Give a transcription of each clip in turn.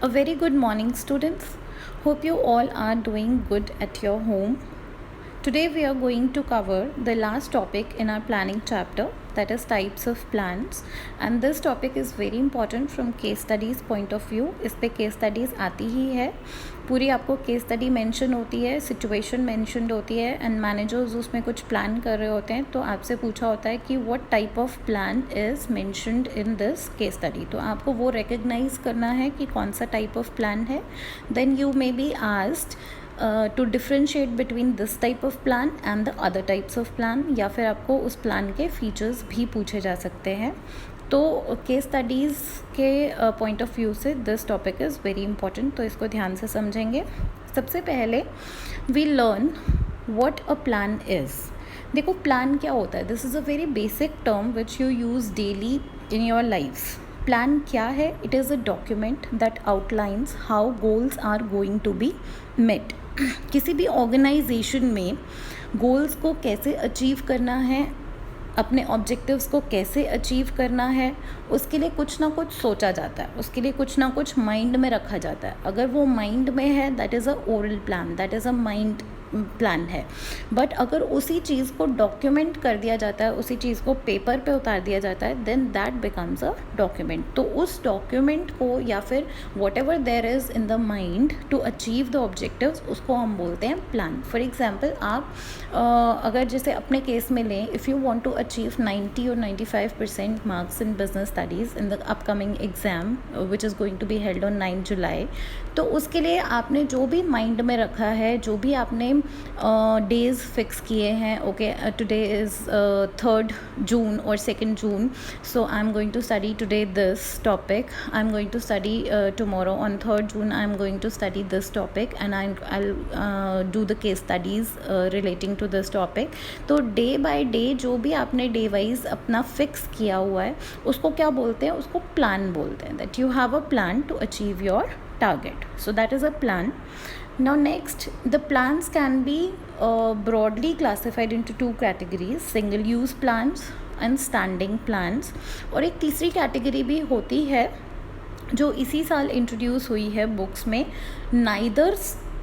A very good morning, students. Hope you all are doing good at your home. Today, we are going to cover the last topic in our planning chapter, that is types of plans. And this topic is very important from case studies point of view. इस पे case studies आती ही है, पूरी आपको case study mention होती है, situation mentioned होती है एंड मैनेजर्स उसमें कुछ प्लान कर रहे होते हैं, तो आपसे पूछा होता है कि what type of plan is mentioned in this case study. तो आपको वो रिकग्नाइज करना है कि कौन सा टाइप ऑफ प्लान है। Then you may be asked to differentiate between this type of plan and the other types of plan, या फिर आपको उस प्लान के फीचर्स भी पूछे जा सकते हैं। तो केस स्टडीज़ के पॉइंट ऑफ व्यू से this topic is very important, तो इसको ध्यान से समझेंगे। सबसे पहले we learn what a plan is. देखो प्लान क्या होता है, this is a very basic term which you use daily in your life. Plan क्या है? It is a document that outlines how goals are going to be met. किसी भी organisation में goals को कैसे अचीव करना है, अपने ऑब्जेक्टिव्स को कैसे अचीव करना है, उसके लिए कुछ ना कुछ सोचा जाता है, उसके लिए कुछ ना कुछ माइंड में रखा जाता है। अगर वो माइंड में है that is a oral plan, that is a mind plan है। बट अगर उसी चीज़ को डॉक्यूमेंट कर दिया जाता है, उसी चीज़ को पेपर पे उतार दिया जाता है, then that becomes a document. तो उस डॉक्यूमेंट को या फिर whatever there is in the mind to achieve the objectives, उसको हम बोलते हैं प्लान। फॉर एग्जाम्पल आप अगर जैसे अपने केस में लें, if you want to achieve 90 और 95% marks in business studies in the upcoming exam which is going to be held on 9 July, तो उसके लिए आपने जो भी माइंड में रखा है, जो भी आपने डेज़ फिक्स किए हैं, okay today is 3rd June और 2nd June, so I am going to study today this topic, I am going to study tomorrow on 3rd June, I am going to study this topic and I do the case studies relating to this topic. तो day by day जो भी आपने day wise अपना fix किया हुआ है, उसको क्या बोलते हैं? उसको प्लान बोलते हैं। That you have a plan to achieve your target, so that is a plan. Now next, the plans can be broadly classified into two categories: single use plans and standing plans। और एक तीसरी category भी होती है जो इसी साल introduce हुई है बुक्स में, neither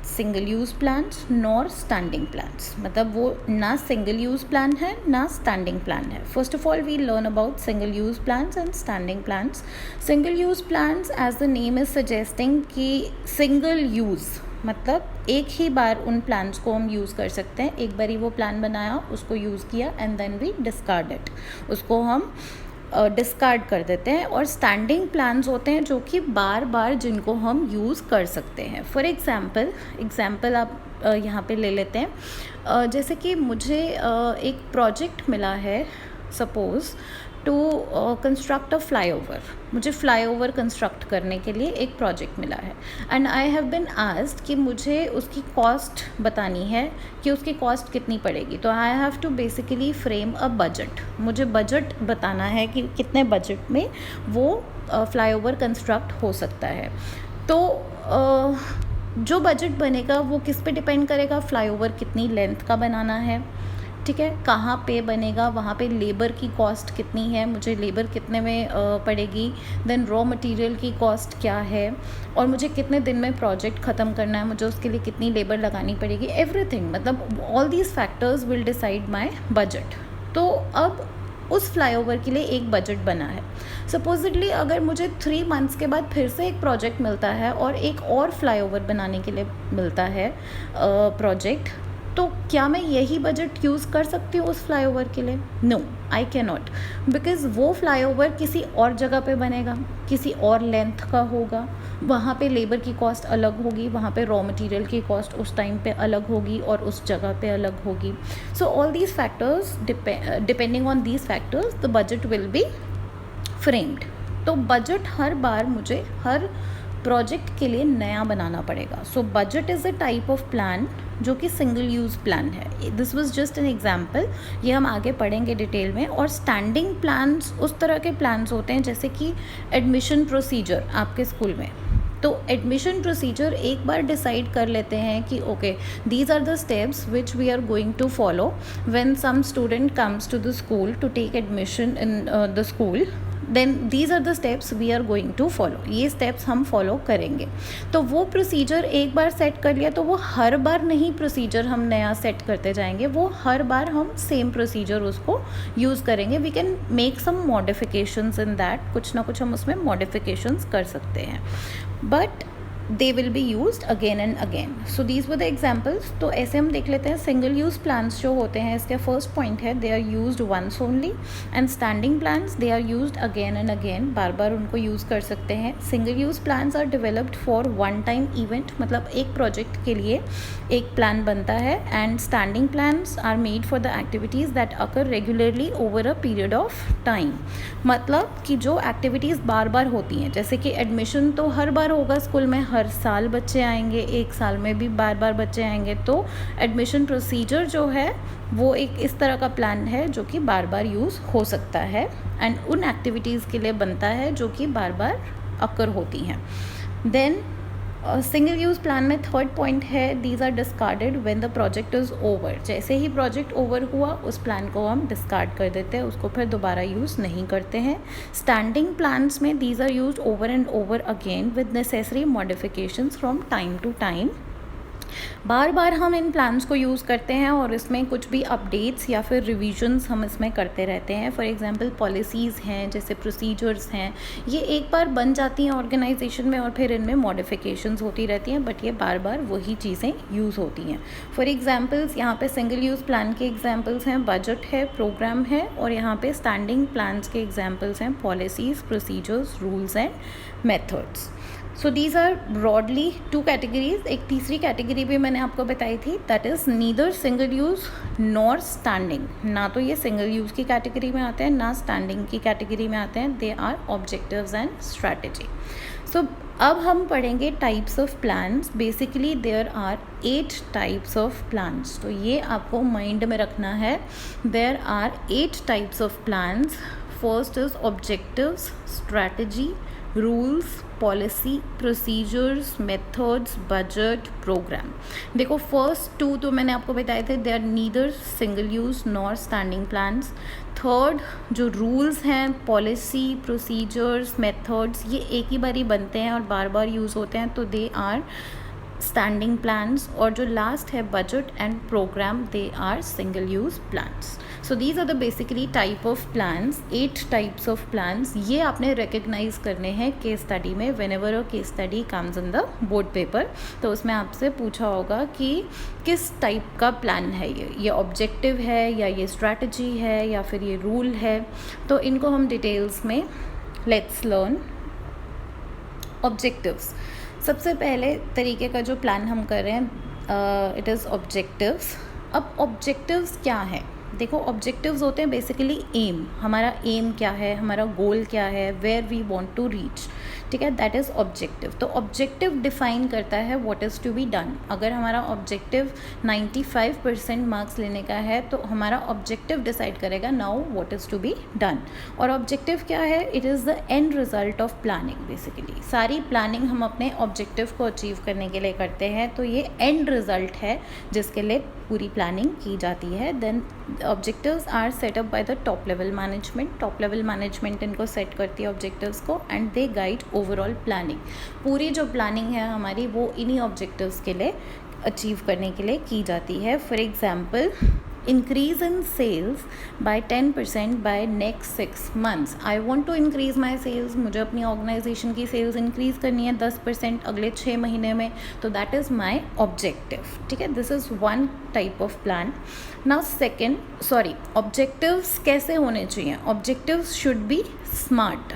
single use plans nor standing plans. मतलब वो ना सिंगल यूज़ प्लान है ना स्टैंडिंग प्लान है। First of all we learn about single use plans and standing plans. Single use plans as the name is suggesting कि single use मतलब एक ही बार उन प्लान्स को हम यूज़ कर सकते हैं। एक बार ही वो प्लान बनाया, उसको यूज़ किया and then we discard it, उसको हम डिस्कार्ड कर देते हैं। और स्टैंडिंग प्लान्स होते हैं जो कि बार बार जिनको हम यूज़ कर सकते हैं। फॉर एग्ज़ाम्पल आप यहाँ पे ले लेते हैं, जैसे कि मुझे एक प्रोजेक्ट मिला है, suppose to construct a flyover. मुझे फ्लाईओवर कंस्ट्रक्ट करने के लिए एक प्रोजेक्ट मिला है and I have been asked कि मुझे उसकी कॉस्ट बतानी है कि उसकी कॉस्ट कितनी पड़ेगी। तो I have to basically frame a budget. मुझे बजट बताना है कि कितने बजट में वो फ्लाईओवर कंस्ट्रक्ट हो सकता है। तो जो बजट बनेगा वो किस पे डिपेंड करेगा? फ्लाईओवर कितनी लेंथ का बनाना है, ठीक है, कहाँ पे बनेगा, वहाँ पे लेबर की कॉस्ट कितनी है, मुझे लेबर कितने में पड़ेगी, देन रॉ मटेरियल की कॉस्ट क्या है, और मुझे कितने दिन में प्रोजेक्ट ख़त्म करना है, मुझे उसके लिए कितनी लेबर लगानी पड़ेगी, एवरीथिंग। मतलब all these factors will decide my budget. तो अब उस फ्लाईओवर के लिए एक बजट बना है। सपोजिटली अगर मुझे 3 मंथ्स के बाद फिर से एक प्रोजेक्ट मिलता है और एक और फ्लाईओवर बनाने के लिए मिलता है प्रोजेक्ट, तो क्या मैं यही बजट यूज़ कर सकती हूँ उस फ्लाईओवर के लिए? No, I can not, because वो फ्लाईओवर किसी और जगह पे बनेगा, किसी और लेंथ का होगा, वहाँ पे लेबर की कॉस्ट अलग होगी, वहाँ पे रॉ मटेरियल की कॉस्ट उस टाइम पे अलग होगी और उस जगह पे अलग होगी। So all these factors, depending on these factors the budget will be framed. तो बजट हर बार मुझे हर प्रोजेक्ट के लिए नया बनाना पड़ेगा। So budget is a type of plan जो कि सिंगल यूज़ प्लान है। This was just an example, ये हम आगे पढ़ेंगे डिटेल में। और स्टैंडिंग प्लान्स उस तरह के प्लान्स होते हैं जैसे कि एडमिशन प्रोसीजर आपके स्कूल में। तो एडमिशन प्रोसीजर एक बार डिसाइड कर लेते हैं कि okay these are the steps which we are going to follow when some student comes to the school to take admission in the school. Then these are the steps we are going to follow, ये steps हम follow करेंगे। तो वो procedure एक बार set कर लिया तो वो हर बार नहीं प्रोसीजर हम नया सेट करते जाएंगे, वो हर बार हम सेम प्रोसीजर उसको यूज़ करेंगे। We can make some modifications in that, कुछ ना कुछ हम उसमें मॉडिफिकेशंस कर सकते हैं, but they will be used again and again. So these were the examples. तो ऐसे हम देख लेते हैं सिंगल यूज़ प्लान्स जो होते हैं, इसका फर्स्ट पॉइंट है they are used once only, and standing plans they are used again and again, बार बार उनको यूज़ कर सकते हैं। Single use plans are developed for one time event, मतलब एक प्रोजेक्ट के लिए एक प्लान बनता है, and standing plans are made for the activities that occur regularly over a period of time, मतलब कि जो एक्टिविटीज़ बार बार होती हैं, जैसे कि एडमिशन तो हर बार होगा स्कूल में, हर साल बच्चे आएंगे, एक साल में भी बार बार बच्चे आएंगे, तो एडमिशन प्रोसीजर जो है वो एक इस तरह का प्लान है जो कि बार बार यूज़ हो सकता है एंड उन एक्टिविटीज़ के लिए बनता है जो कि बार बार अकर होती हैं। देन सिंगल यूज़ प्लान में थर्ड पॉइंट है these are discarded when the project is over, जैसे ही प्रोजेक्ट ओवर हुआ उस प्लान को हम डिस्कार्ड कर देते हैं, उसको फिर दोबारा यूज़ नहीं करते हैं। स्टैंडिंग प्लान्स में these are used over and over again with necessary modifications from time to time, बार बार हम इन प्लान्स को यूज़ करते हैं और इसमें कुछ भी अपडेट्स या फिर रिविजन्स हम इसमें करते रहते हैं। फॉर एग्जांपल पॉलिसीज़ हैं, जैसे प्रोसीजर्स हैं, ये एक बार बन जाती हैं ऑर्गेनाइजेशन में और फिर इनमें मॉडिफिकेशंस होती रहती हैं, बट ये बार बार वही चीज़ें यूज़ होती हैं। फॉर एग्जांपल्स यहाँ पे सिंगल यूज़ प्लान के एग्जांपल्स हैं बजट है, प्रोग्राम है, और यहाँ पे स्टैंडिंग प्लान्स के एग्जांपल्स हैं policies, procedures, rules and methods. So these are broadly two categories. एक तीसरी कैटेगरी भी मैंने आपको बताई थी, that is neither single use nor standing, ना तो ये सिंगल यूज़ की कैटेगरी में आते हैं ना स्टैंडिंग की कैटेगरी में आते हैं, they are objectives and strategy. So अब हम पढ़ेंगे types of plans. Basically there are 8 types of plans, तो ये आपको माइंड में रखना है। There are 8 types of plans. First is objectives, strategy, rules, policy, procedures, methods, budget, programme. देखो फर्स्ट 2 तो मैंने आपको बताए थे, they are neither single use nor standing plans. Third जो रूल्स हैं, पॉलिसी, प्रोसीजर्स, मेथड्स, ये एक ही बारी बनते हैं और बार बार यूज़ होते हैं, तो दे आर स्टैंडिंग प्लान्स। और जो लास्ट है budget and program, they are single use plans. So these are the basically type of plans, 8 types of plans. ये आपने रिकग्नाइज करने हैं केस स्टडी में। Whenever a case study comes in the board paper, तो उसमें आपसे पूछा होगा कि किस टाइप का प्लान है ये ऑब्जेक्टिव है या ये स्ट्रैटेजी है या फिर ये रूल है। तो इनको हम डिटेल्स में लेट्स लर्न। ऑब्जेक्टिव्स, सबसे पहले तरीके का जो प्लान हम कर रहे हैं इट इज़ ऑब्जेक्टिव्स। अब ऑब्जेक्टिव्स क्या है? देखो ऑब्जेक्टिव्स होते हैं बेसिकली एम, हमारा एम क्या है, हमारा गोल क्या है, where we want to reach, ठीक है, दैट इज़ ऑब्जेक्टिव। तो ऑब्जेक्टिव डिफाइन करता है what is to be done. अगर हमारा ऑब्जेक्टिव 95% मार्क्स लेने का है तो हमारा ऑब्जेक्टिव डिसाइड करेगा now what is to be done. और ऑब्जेक्टिव क्या है? It is the end result of planning. Basically सारी प्लानिंग हम अपने ऑब्जेक्टिव को अचीव करने के लिए करते हैं, तो ये एंड रिजल्ट है जिसके लिए पूरी प्लानिंग की जाती है। Then objectives are set up by the top level management. Top level management इनको सेट करती है ऑब्जेक्टिव्स को, and they guide overall planning. पूरी जो प्लानिंग है हमारी वो इन्हीं ऑब्जेक्टिव्स के लिए अचीव करने के लिए की जाती है। For example, increase in sales by 10% by next 6 months. I want to increase my sales, मुझे अपनी ऑर्गेनाइजेशन की सेल्स इंक्रीज़ करनी है 10% अगले 6 महीने में, तो दैट इज़ माई ऑब्जेक्टिव, ठीक है। This is one type of plan. Now second, objectives कैसे होने चाहिए? Objectives should be smart.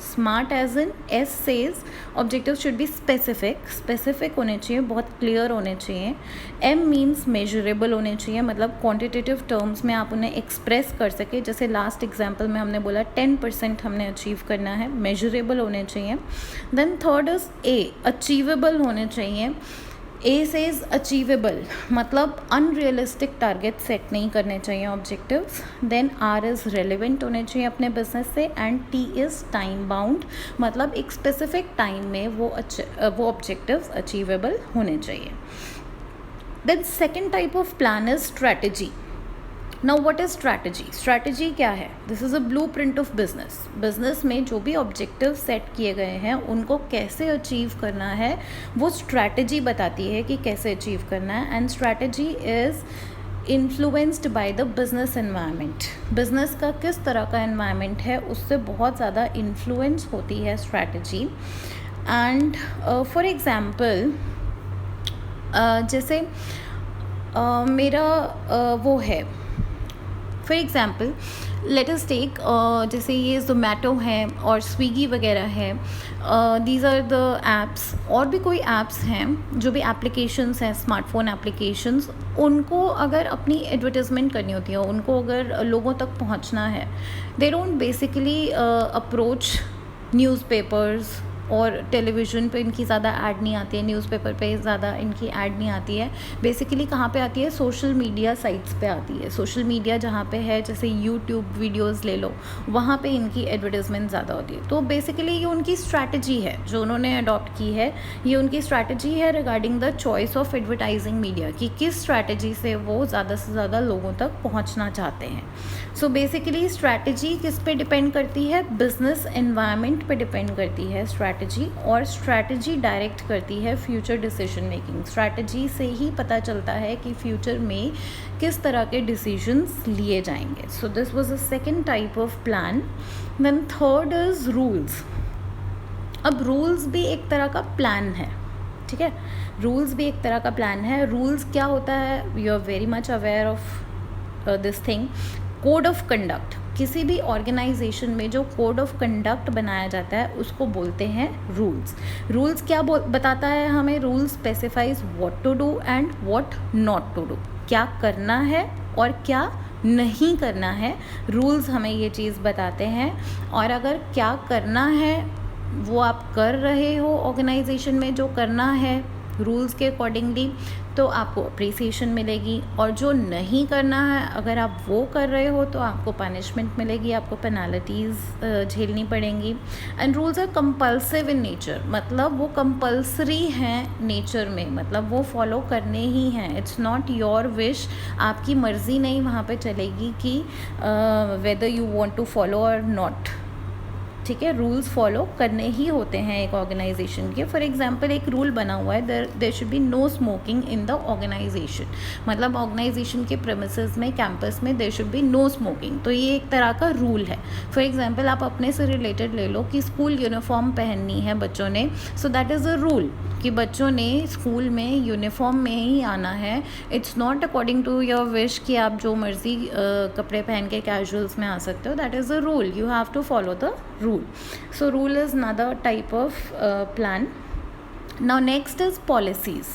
Smart as in S says objective should be specific होने चाहिए, बहुत क्लियर होने चाहिए। एम मीन्स मेजरेबल होने चाहिए, मतलब क्वांटिटेटिव टर्म्स में आप उन्हें एक्सप्रेस कर सके। जैसे लास्ट एग्जांपल में हमने बोला 10% हमने अचीव करना है, मेजरेबल होने चाहिए। Then third is A, achievable होने चाहिए। ए सेज अचीवेबल, मतलब अनरियलिस्टिक टारगेट सेट नहीं करने चाहिए objectives. Then R is relevant होने चाहिए अपने बिजनेस से, and T is time bound, मतलब एक स्पेसिफिक टाइम में वो ऑब्जेक्टिव्स अचीवेबल होने चाहिए। Then second type of plan is strategy. Now what is strategy? Strategy क्या है? This is a blueprint of business. Business में जो भी ऑब्जेक्टिव सेट किए गए हैं उनको कैसे अचीव करना है वो स्ट्रैटेजी बताती है कि कैसे अचीव करना है। And strategy is influenced by the business environment. Business का किस तरह का एनवायरनमेंट है उससे बहुत ज़्यादा इन्फ्लुएंस होती है स्ट्रैटेजी। एंड फॉर एग्ज़ाम्पल जैसे मेरा वो है, for example let us take जैसे ये जोमेटो है और स्विगी वगैरह है, दीज आर द एप्स। और भी कोई एप्स हैं जो भी एप्लीकेशंस हैं, स्मार्टफोन एप्लीकेशंस, उनको अगर अपनी एडवर्टाइजमेंट करनी होती है, उनको अगर लोगों तक पहुंचना है, they don't basically approach newspapers और टेलीविज़न पे इनकी ज़्यादा ऐड नहीं आती है, न्यूज़पेपर पे ज़्यादा इनकी ऐड नहीं आती है। बेसिकली कहाँ पे आती है? सोशल मीडिया साइट्स पे आती है। सोशल मीडिया जहाँ पे है, जैसे यूट्यूब वीडियोस ले लो, वहाँ पे इनकी एडवर्टाइजमेंट ज़्यादा होती है। तो बेसिकली ये उनकी स्ट्रैटेजी है जो उन्होंने अडॉप्ट की है। ये उनकी स्ट्रैटेजी है regarding the choice of advertising media, कि किस स्ट्रैटेजी से वो ज़्यादा से ज़्यादा लोगों तक पहुँचना चाहते हैं। सो बेसिकली स्ट्रैटेजी किस पे डिपेंड करती है? बिजनेस एनवायरनमेंट पे डिपेंड करती है स्ट्रैटेजी। और स्ट्रैटेजी डायरेक्ट करती है फ्यूचर डिसीजन मेकिंग। स्ट्रैटेजी से ही पता चलता है कि फ्यूचर में किस तरह के डिसीजंस लिए जाएंगे। So this was a second type of plan. Then third is rules. अब रूल्स भी एक तरह का प्लान है, ठीक है? रूल्स भी एक तरह का प्लान है। रूल्स क्या होता है? You are very much aware of this thing, code of conduct. किसी भी ऑर्गेनाइजेशन में जो कोड ऑफ कंडक्ट बनाया जाता है उसको बोलते हैं रूल्स। रूल्स क्या बताता है हमें? Rules specifies what to do and what not to do. क्या करना है और क्या नहीं करना है, रूल्स हमें ये चीज़ बताते हैं। और अगर क्या करना है वो आप कर रहे हो ऑर्गेनाइजेशन में, जो करना है रूल्स के अकॉर्डिंगली, तो आपको अप्रिसिएशन मिलेगी। और जो नहीं करना है, अगर आप वो कर रहे हो तो आपको पनिशमेंट मिलेगी, आपको पेनाल्टीज़ झेलनी पड़ेंगी। And rules are compulsive in nature, मतलब वो कंपल्सरी हैं नेचर में, मतलब वो फॉलो करने ही हैं। इट्स नॉट योर विश, आपकी मर्ज़ी नहीं वहाँ पे चलेगी कि whether you want to follow और नॉट, ठीक है? रूल्स फॉलो करने ही होते हैं एक ऑर्गेनाइजेशन के। फॉर एग्जांपल एक रूल बना हुआ है, there should be no smoking in the organization, मतलब ऑर्गेनाइजेशन के प्रेमिसेस में, कैंपस में there should be no smoking. तो ये एक तरह का रूल है। फॉर एग्जांपल आप अपने से रिलेटेड ले लो कि स्कूल यूनिफॉर्म पहननी है बच्चों ने, so that is a rule कि बच्चों ने स्कूल में यूनिफॉर्म में ही आना है। It's not according to your wish कि आप जो मर्ज़ी कपड़े पहन के कैजुअल्स में आ सकते हो। That is a rule, you have to follow the rule. So rule is another type of plan. Now next is policies.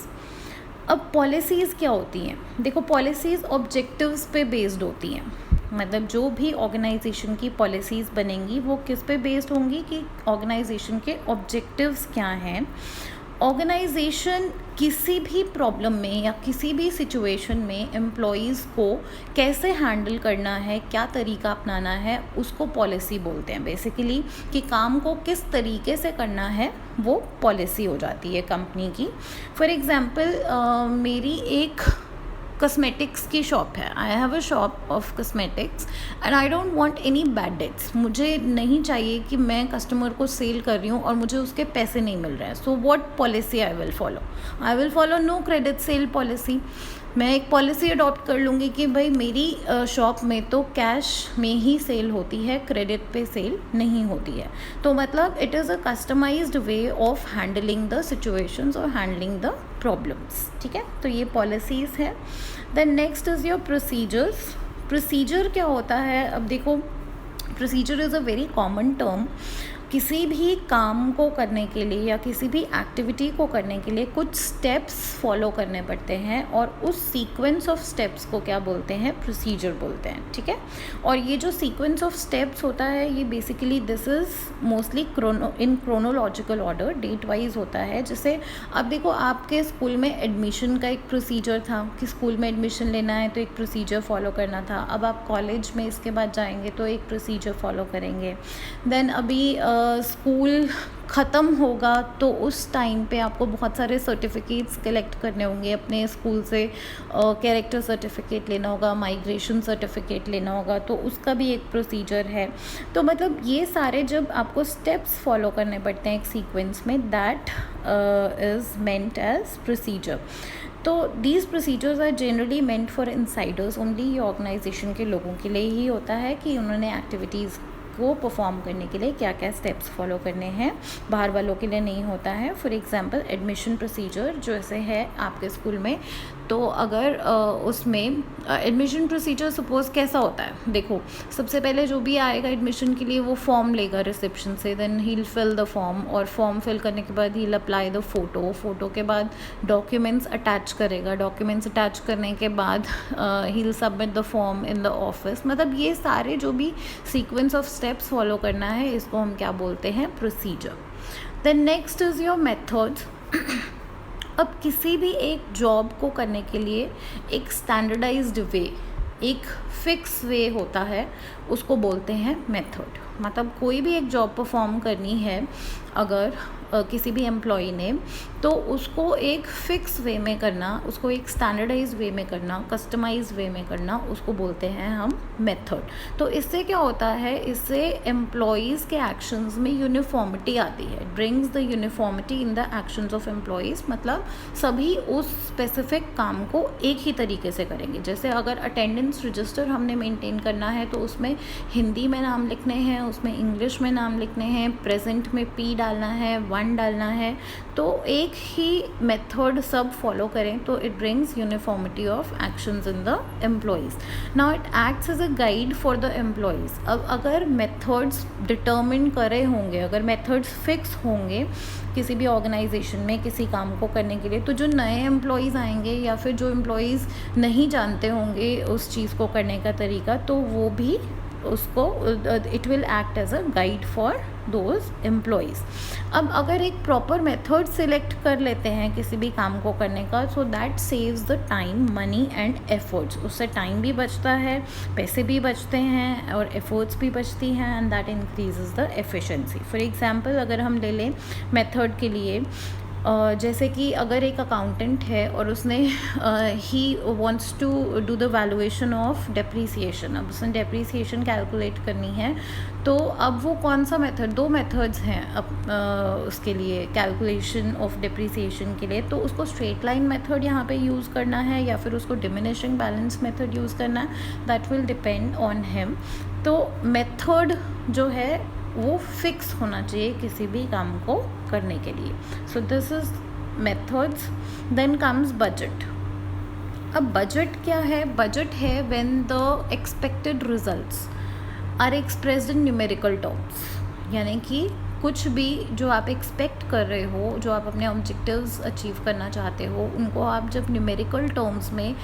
अब पॉलिसीज़ क्या होती हैं? देखो, पॉलिसीज़ ऑब्जेक्टिव्स पे बेस्ड होती हैं। मतलब जो भी ऑर्गेनाइजेशन की पॉलिसीज़ बनेंगी वो किस पे बेस्ड होंगी कि ऑर्गेनाइजेशन के ऑब्जेक्टिव्स क्या हैं। ऑर्गेनाइजेशन किसी भी प्रॉब्लम में या किसी भी सिचुएशन में एम्प्लॉयज़ को कैसे हैंडल करना है, क्या तरीका अपनाना है, उसको पॉलिसी बोलते हैं बेसिकली। कि काम को किस तरीके से करना है वो पॉलिसी हो जाती है कंपनी की। फॉर एग्ज़ाम्पल मेरी एक कॉस्मेटिक्स की शॉप है, I have a shop of cosmetics and I don't want any bad debts. मुझे नहीं चाहिए कि मैं कस्टमर को सेल कर रही हूँ और मुझे उसके पैसे नहीं मिल रहे हैं। So what policy I will follow no credit sale policy. मैं एक पॉलिसी अडॉप्ट कर लूँगी कि भाई मेरी शॉप में तो कैश में ही सेल होती है, क्रेडिट पे सेल नहीं होती है। तो मतलब it is a customized way of handling the situations और हैंडलिंग द प्रॉब्लम्स, ठीक है? तो ये पॉलिसीज़ है। Then next is your procedures. Procedure क्या होता है? अब देखो, procedure is a very common term. किसी भी काम को करने के लिए या किसी भी एक्टिविटी को करने के लिए कुछ स्टेप्स फॉलो करने पड़ते हैं और उस सीक्वेंस ऑफ स्टेप्स को क्या बोलते हैं? प्रोसीजर बोलते हैं, ठीक है? और ये जो सीक्वेंस ऑफ स्टेप्स होता है ये basically this is mostly in chronological order, date wise होता है। जैसे अब देखो, आपके स्कूल में एडमिशन का एक प्रोसीजर था कि स्कूल में एडमिशन लेना है तो एक प्रोसीजर फॉलो करना था। अब आप कॉलेज में इसके बाद जाएंगे तो एक प्रोसीजर फॉलो करेंगे। देन अभी स्कूल ख़त्म होगा तो उस टाइम पे आपको बहुत सारे सर्टिफिकेट्स कलेक्ट करने होंगे अपने स्कूल से, कैरेक्टर सर्टिफिकेट लेना होगा, माइग्रेशन सर्टिफिकेट लेना होगा, तो उसका भी एक प्रोसीजर है। तो मतलब ये सारे जब आपको स्टेप्स फॉलो करने पड़ते हैं एक सीक्वेंस में, that is meant as procedure. तो these procedures are generally meant for insiders only. ये ऑर्गेनाइजेशन के लोगों के लिए ही होता है कि उन्होंने एक्टिविटीज़ को परफॉर्म करने के लिए क्या क्या स्टेप्स फॉलो करने हैं, बाहर वालों के लिए नहीं होता है। फॉर एग्जांपल एडमिशन प्रोसीजर जो ऐसे है आपके स्कूल में, तो अगर उसमें एडमिशन प्रोसीजर सपोज़ कैसा होता है, देखो सबसे पहले जो भी आएगा एडमिशन के लिए वो फॉर्म लेगा रिसेप्शन से, then he will fill the form, और फॉर्म फिल करने के बाद he will apply the photo के बाद डॉक्यूमेंट्स अटैच करेगा, डॉक्यूमेंट्स अटैच करने के बाद he will submit the form in the office. मतलब ये सारे जो भी सीक्वेंस ऑफ स्टेप्स फॉलो करना है इसको हम क्या बोलते हैं, procedure. Then next is your methods. अब किसी भी एक जॉब को करने के लिए एक स्टैंडर्डाइज्ड वे, एक फिक्स वे होता है, उसको बोलते हैं मेथड। मतलब कोई भी एक जॉब परफॉर्म करनी है अगर किसी भी एम्प्लॉई ने, तो उसको एक फ़िक्स वे में करना, उसको एक स्टैंडर्डाइज वे में करना, कस्टमाइज वे में करना, उसको बोलते हैं हम मेथड। तो इससे क्या होता है, इससे एम्प्लॉयज़ के एक्शंस में यूनिफॉर्मिटी आती है, brings the uniformity in the actions of employees. मतलब सभी उस स्पेसिफिक काम को एक ही तरीके से करेंगे। जैसे अगर अटेंडेंस रजिस्टर हमने मेंटेन करना है तो उसमें हिंदी में नाम लिखने हैं, उसमें इंग्लिश में नाम लिखने हैं, प्रेजेंट में पी डालना है, वन डालना है, तो एक ही मेथड सब फॉलो करें तो it brings uniformity of actions in the employees. Now it acts as a guide for the employees. अब अगर मेथड्स डिटर्मिन करे होंगे, अगर मेथड्स फिक्स होंगे किसी भी ऑर्गेनाइजेशन में किसी काम को करने के लिए, तो जो नए एम्प्लॉयज़ आएंगे या फिर जो एम्प्लॉयज़ नहीं जानते होंगे उस चीज़ को करने का तरीका, तो वो भी उसको it will act as a guide for those employees. अब अगर एक प्रॉपर मेथड सिलेक्ट कर लेते हैं किसी भी काम को करने का, so that saves the time, money and efforts. उससे टाइम भी बचता है, पैसे भी बचते हैं और एफर्ट्स भी बचती हैं, and that increases the efficiency. For example अगर हम ले लें मेथड के लिए, जैसे कि अगर एक अकाउंटेंट है और उसने he wants to do the valuation of depreciation, अब उसने डेप्रीसिएशन कैलकुलेट करनी है, तो अब वो कौन सा मेथड, दो मेथड्स हैं अब उसके लिए कैलकुलेशन ऑफ डेप्रीसिएशन के लिए, तो उसको स्ट्रेट लाइन मेथड यहाँ पे यूज़ करना है या फिर उसको डिमिनिशिंग बैलेंस मेथड यूज़ करना है, that will depend on him. तो मेथड जो है वो फिक्स होना चाहिए किसी भी काम को करने के लिए। So this is methods. Then comes budget. अब बजट क्या है, बजट है when the expected results are expressed in numerical terms, यानी कि कुछ भी जो आप एक्सपेक्ट कर रहे हो, जो आप अपने ऑब्जेक्टिव्स अचीव करना चाहते हो, उनको आप जब न्यूमेरिकल टर्म्स में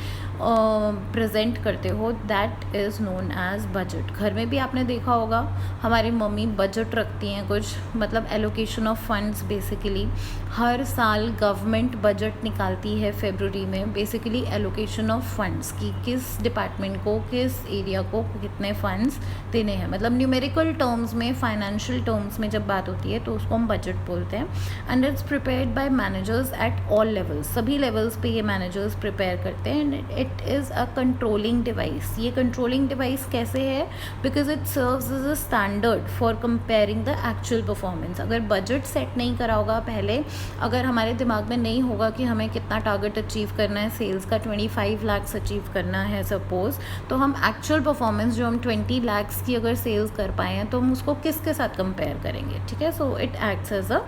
प्रेजेंट करते हो, that is known as budget. घर में भी आपने देखा होगा हमारी मम्मी बजट रखती हैं कुछ, मतलब एलोकेशन ऑफ फंड्स। बेसिकली हर साल गवर्नमेंट बजट निकालती है फरवरी में, बेसिकली एलोकेशन ऑफ फंड्स कि किस डिपार्टमेंट को, किस एरिया को कितने फंड्स देने हैं। मतलब न्यूमेरिकल टर्म्स में, फाइनेंशियल टर्म्स में जब बात होती है तो उसको हम बजट बोलते हैं। And it's prepared by managers at all levels, सभी लेवल्स पे ये मैनेजर्स प्रिपेयर करते हैं। And it is a controlling device. ये कंट्रोलिंग डिवाइस कैसे है, because it serves as a standard for comparing the actual performance. अगर बजट सेट नहीं करा होगा पहले, अगर हमारे दिमाग में नहीं होगा कि हमें कितना टारगेट अचीव करना है, सेल्स का 25 लाख अचीव करना है सपोज, तो हम एक्चुअल परफॉर्मेंस जो हम 20 लाख की अगर सेल्स कर पाए हैं तो हम उसको किसके साथ कंपेयर करेंगे, ठीक है। So it acts as a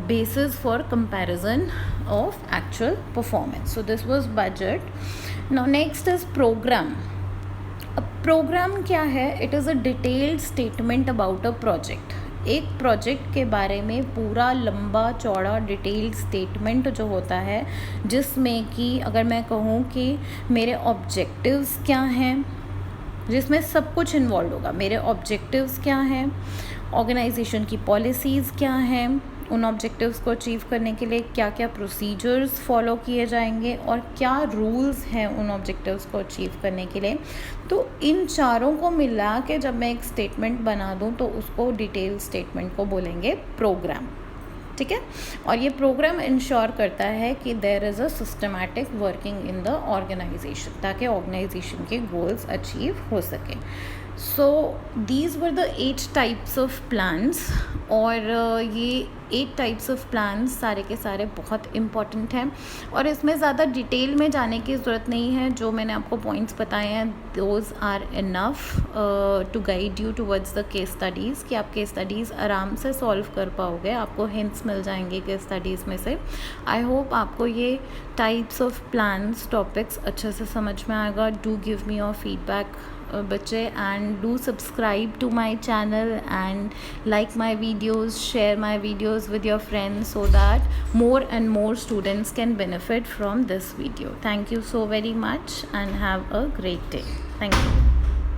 basis for comparison of actual performance. So this was budget. Now next is program. अब प्रोग्राम क्या है, it is a detailed statement about a project. एक प्रोजेक्ट के बारे में पूरा लंबा चौड़ा डिटेल्ड स्टेटमेंट जो होता है, जिसमें कि अगर मैं कहूँ कि मेरे ऑब्जेक्टिव्स क्या हैं, जिसमें सब कुछ इन्वॉल्व होगा। मेरे ऑब्जेक्टिव्स क्या हैं, ऑर्गेनाइजेशन की पॉलिसीज़ क्या हैं, उन ऑब्जेक्टिव्स को अचीव करने के लिए क्या क्या प्रोसीजर्स फॉलो किए जाएंगे और क्या रूल्स हैं उन ऑब्जेक्टिव्स को अचीव करने के लिए। तो इन चारों को मिला के जब मैं एक स्टेटमेंट बना दूँ तो उसको डिटेल स्टेटमेंट को बोलेंगे प्रोग्राम, ठीक है। और ये प्रोग्राम इंश्योर करता है कि there is a systematic working in the organization, ताकि ऑर्गेनाइजेशन के गोल्स अचीव हो सके। So these were the 8 types of plans, और ये 8 टाइप्स ऑफ प्लान्स सारे के सारे बहुत इम्पॉर्टेंट हैं और इसमें ज़्यादा डिटेल में जाने की ज़रूरत नहीं है। जो मैंने आपको पॉइंट्स बताए हैं those are enough to guide you towards the case studies, कि आप केस स्टडीज़ आराम से सॉल्व कर पाओगे, आपको हिंट्स मिल जाएंगे केस स्टडीज़ में से। आई होप आपको ये टाइप्स ऑफ प्लान्स टॉपिक्स अच्छे से समझ में आएगा। Do give me your feedback बच्चे, and do subscribe to my channel and like my videos, share my videos with your friends so that more and more students can benefit from this video. Thank you so very much and have a great day. Thank you.